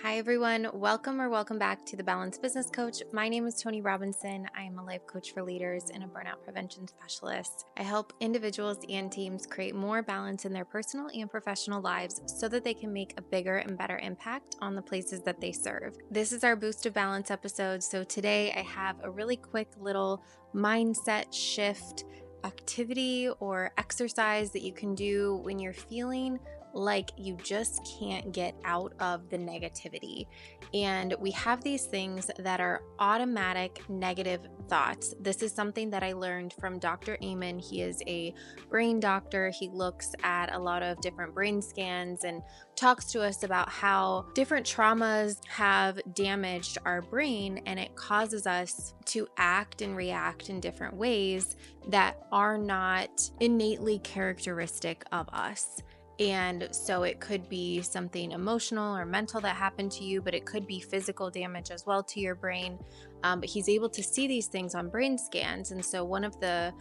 Hi, everyone. Welcome back to the Balanced Business Coach. My name is Tony Robinson. I am a life coach for leaders and a burnout prevention specialist. I help individuals and teams create more balance in their personal and professional lives so that they can make a bigger and better impact on the places that they serve. This is our Boost of Balance episode. So today I have a really quick little mindset shift activity or exercise that you can do when you're feeling like you just can't get out of the negativity. And we have these things that are automatic negative thoughts. This is something that I learned from Dr. Amen. He is a brain doctor. He looks at a lot of different brain scans and talks to us about how different traumas have damaged our brain, and it causes us to act and react in different ways that are not innately characteristic of us. And so it could be something emotional or mental that happened to you, but it could be physical damage as well to your brain. But he's able to see these things on brain scans. And so one of the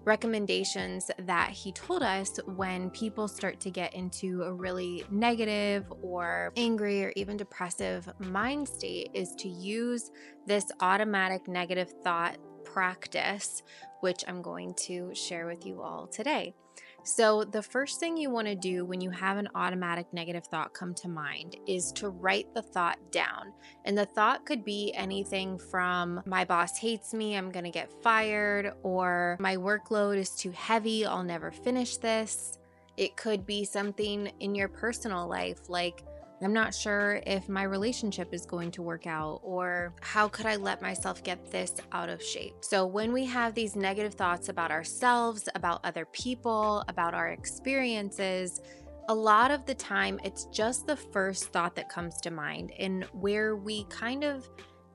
recommendations that he told us when people start to get into a really negative or angry or even depressive mind state is to use this automatic negative thought practice, which I'm going to share with you all today. So the first thing you want to do when you have an automatic negative thought come to mind is to write the thought down. And the thought could be anything from my boss hates me, I'm going to get fired, or my workload is too heavy, I'll never finish this. It could be something in your personal life like I'm not sure if my relationship is going to work out, or how could I let myself get this out of shape? So when we have these negative thoughts about ourselves, about other people, about our experiences, a lot of the time it's just the first thought that comes to mind. And where we kind of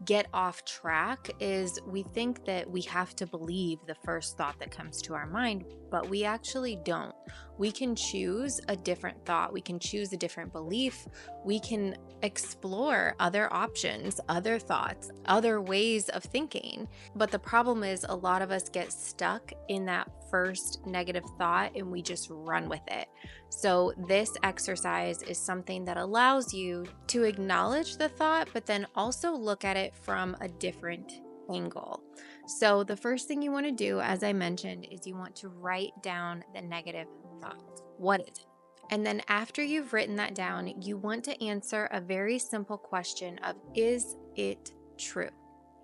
get off track is we think that we have to believe the first thought that comes to our mind, but we actually don't. We can choose a different thought. We can choose a different belief. We can explore other options, other thoughts, other ways of thinking. But the problem is a lot of us get stuck in that first negative thought and we just run with it. So this exercise is something that allows you to acknowledge the thought, but then also look at it from a different angle. So the first thing you want to do, as I mentioned, is you want to write down the negative thought. What is it? And then after you've written that down, you want to answer a very simple question of, is it true?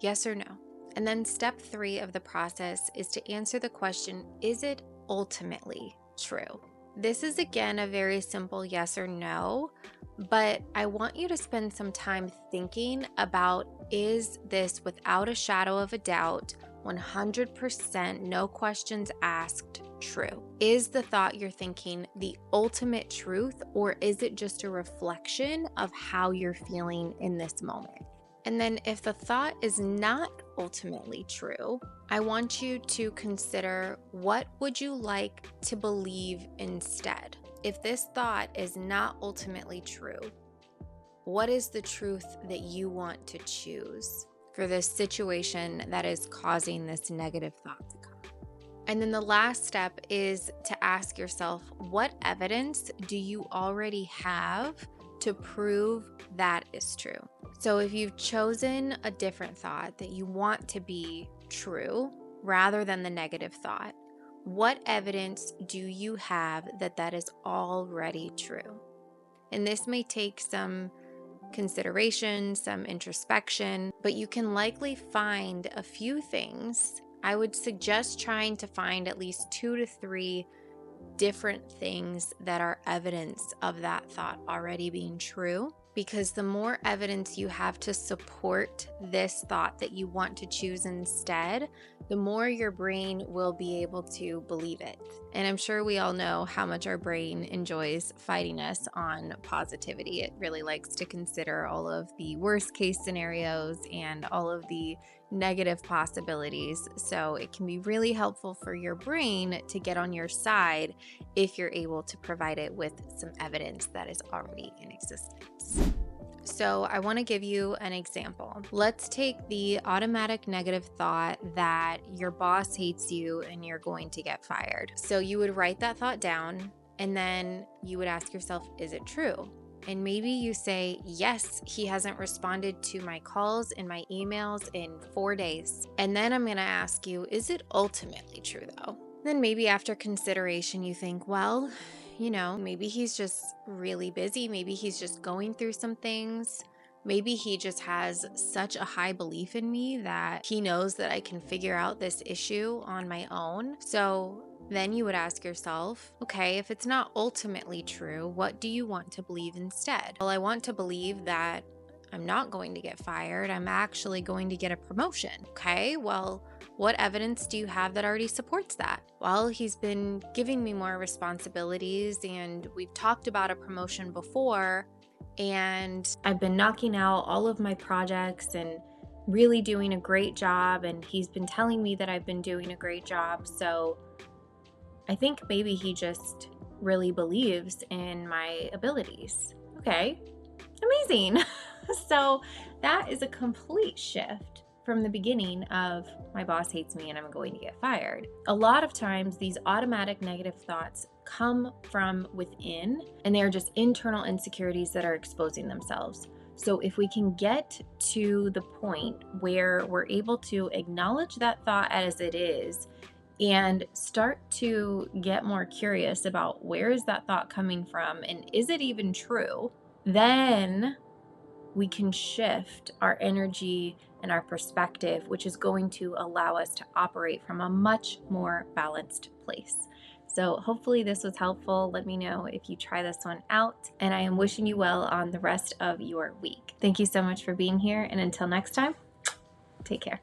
Yes or no? And then step 3 of the process is to answer the question, is it ultimately true? This is again a very simple yes or no, but I want you to spend some time thinking about, is this without a shadow of a doubt, 100%, no questions asked, true? Is the thought you're thinking the ultimate truth, or is it just a reflection of how you're feeling in this moment? And then if the thought is not ultimately true, I want you to consider, what would you like to believe instead? If this thought is not ultimately true, what is the truth that you want to choose for this situation that is causing this negative thought to come? And then the last step is to ask yourself, what evidence do you already have to prove that is true? So if you've chosen a different thought that you want to be true rather than the negative thought, what evidence do you have that that is already true? And this may take some consideration, some introspection, but you can likely find a few things. I would suggest trying to find at least 2 to 3 different things that are evidence of that thought already being true, because the more evidence you have to support this thought that you want to choose instead, the more your brain will be able to believe it. And I'm sure we all know how much our brain enjoys fighting us on positivity. It really likes to consider all of the worst case scenarios and all of the negative possibilities. So it can be really helpful for your brain to get on your side if you're able to provide it with some evidence that is already in existence. So I want to give you an example. Let's take the automatic negative thought that your boss hates you and you're going to get fired. So you would write that thought down and then you would ask yourself, is it true? And maybe you say, yes, he hasn't responded to my calls and my emails in 4 days. And then I'm going to ask you, is it ultimately true though? Then maybe after consideration, you think, well, maybe he's just really busy. Maybe he's just going through some things. Maybe he just has such a high belief in me that he knows that I can figure out this issue on my own. So then you would ask yourself, okay, if it's not ultimately true, what do you want to believe instead? Well, I want to believe that I'm not going to get fired. I'm actually going to get a promotion. Okay, well, what evidence do you have that already supports that? Well, he's been giving me more responsibilities, and we've talked about a promotion before, and I've been knocking out all of my projects and really doing a great job, and he's been telling me that I've been doing a great job. So I think maybe he just really believes in my abilities. Okay, amazing. So that is a complete shift from the beginning of my boss hates me and I'm going to get fired. A lot of times these automatic negative thoughts come from within, and they are just internal insecurities that are exposing themselves. So if we can get to the point where we're able to acknowledge that thought as it is and start to get more curious about where is that thought coming from and is it even true, then we can shift our energy and our perspective, which is going to allow us to operate from a much more balanced place. So hopefully this was helpful. Let me know if you try this one out, and I am wishing you well on the rest of your week. Thank you so much for being here, and until next time, take care.